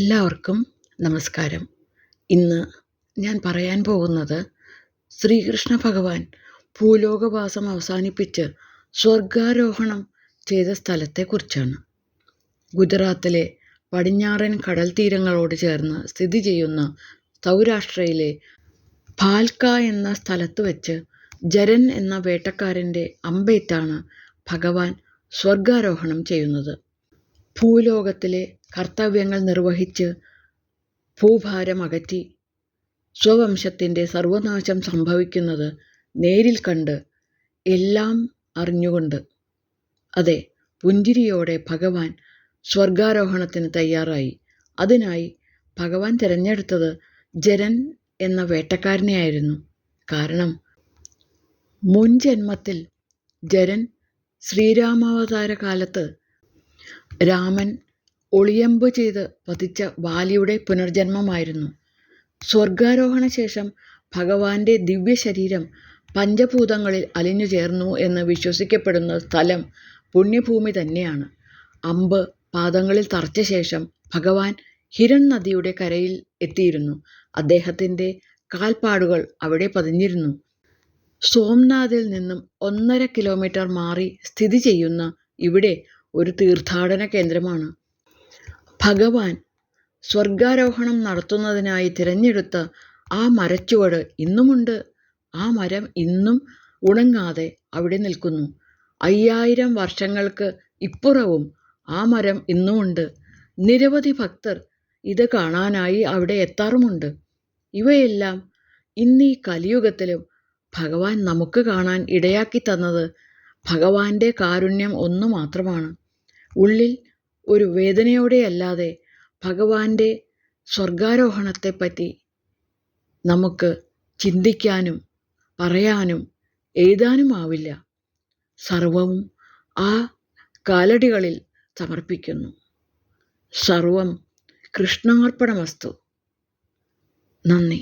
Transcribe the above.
എല്ലാവർക്കും നമസ്കാരം. ഇന്ന് ഞാൻ പറയാൻ പോകുന്നത് ശ്രീകൃഷ്ണ ഭഗവാൻ ഭൂലോകവാസം അവസാനിപ്പിച്ച് സ്വർഗാരോഹണം ചെയ്ത സ്ഥലത്തെക്കുറിച്ചാണ്. ഗുജറാത്തിലെ പടിഞ്ഞാറൻ കടൽ തീരങ്ങളോട് ചേർന്ന് സ്ഥിതി ചെയ്യുന്ന സൗരാഷ്ട്രയിലെ ഭാൽക്ക എന്ന സ്ഥലത്ത് വച്ച് ജരൻ എന്ന വേട്ടക്കാരൻ്റെ അമ്പേറ്റാണ് ഭഗവാൻ സ്വർഗാരോഹണം ചെയ്യുന്നത്. ഭൂലോകത്തിലെ കർത്തവ്യങ്ങൾ നിർവഹിച്ച് ഭൂഭാരം അകറ്റി സ്വവംശത്തിൻ്റെ സർവനാശം സംഭവിക്കുന്നത് നേരിൽ കണ്ട് എല്ലാം അറിഞ്ഞുകൊണ്ട്, അതെ, പുഞ്ചിരിയോടെ ഭഗവാൻ സ്വർഗാരോഹണത്തിന് തയ്യാറായി. അതിനായി ഭഗവാൻ തിരഞ്ഞെടുത്തത് ജരൻ എന്ന വേട്ടക്കാരനെയായിരുന്നു. കാരണം മുൻ ജന്മത്തിൽ ജരൻ ശ്രീരാമാവതാര കാലത്ത് രാമൻ ഒളിയമ്പ് ചെയ്ത് വധിച്ച വാലിയുടെ പുനർജന്മമായിരുന്നു. സ്വർഗാരോഹണ ശേഷം ഭഗവാന്റെ ദിവ്യശരീരം പഞ്ചഭൂതങ്ങളിൽ അലിഞ്ഞു ചേർന്നു എന്ന് വിശ്വസിക്കപ്പെടുന്ന സ്ഥലം പുണ്യഭൂമി തന്നെയാണ്. അമ്പ് പാദങ്ങളിൽ തറച്ച ശേഷം ഭഗവാൻ ഹിരൺ നദിയുടെ കരയിൽ എത്തിയിരുന്നു. അദ്ദേഹത്തിൻ്റെ കാൽപ്പാടുകൾ അവിടെ പതിഞ്ഞിരുന്നു. സോംനാഥിൽ നിന്നും 1.5 കിലോമീറ്റർ മാറി സ്ഥിതി ചെയ്യുന്ന ഇവിടെ ഒരു തീർത്ഥാടന കേന്ദ്രമാണ്. ഭഗവാൻ സ്വർഗാരോഹണം നടത്തുന്നതിനായി തിരഞ്ഞെടുത്ത ആ മരച്ചുവട് ഇന്നുമുണ്ട്. ആ മരം ഇന്നും ഉണങ്ങാതെ അവിടെ നിൽക്കുന്നു. 5000 വർഷങ്ങൾക്ക് ഇപ്പുറവും ആ മരം ഇന്നുമുണ്ട്. നിരവധി ഭക്തർ ഇത് കാണാനായി അവിടെ എത്താറുമുണ്ട്. ഇവയെല്ലാം ഇന്നീ കലിയുഗത്തിലും ഭഗവാൻ നമുക്ക് കാണാൻ ഇടയാക്കി തന്നത് ഭഗവാന്റെ കാരുണ്യം ഒന്നു മാത്രമാണ്. ഉള്ളിൽ ഒരു വേദനയോടെയല്ലാതെ ഭഗവാന്റെ സ്വർഗാരോഹണത്തെപ്പറ്റി നമുക്ക് ചിന്തിക്കാനും പറയാനും എഴുതാനുമാവില്ല. സർവവും ആ കാലടികളിൽ സമർപ്പിക്കുന്നു. സർവം കൃഷ്ണാർപ്പണമസ്തു. നന്ദി.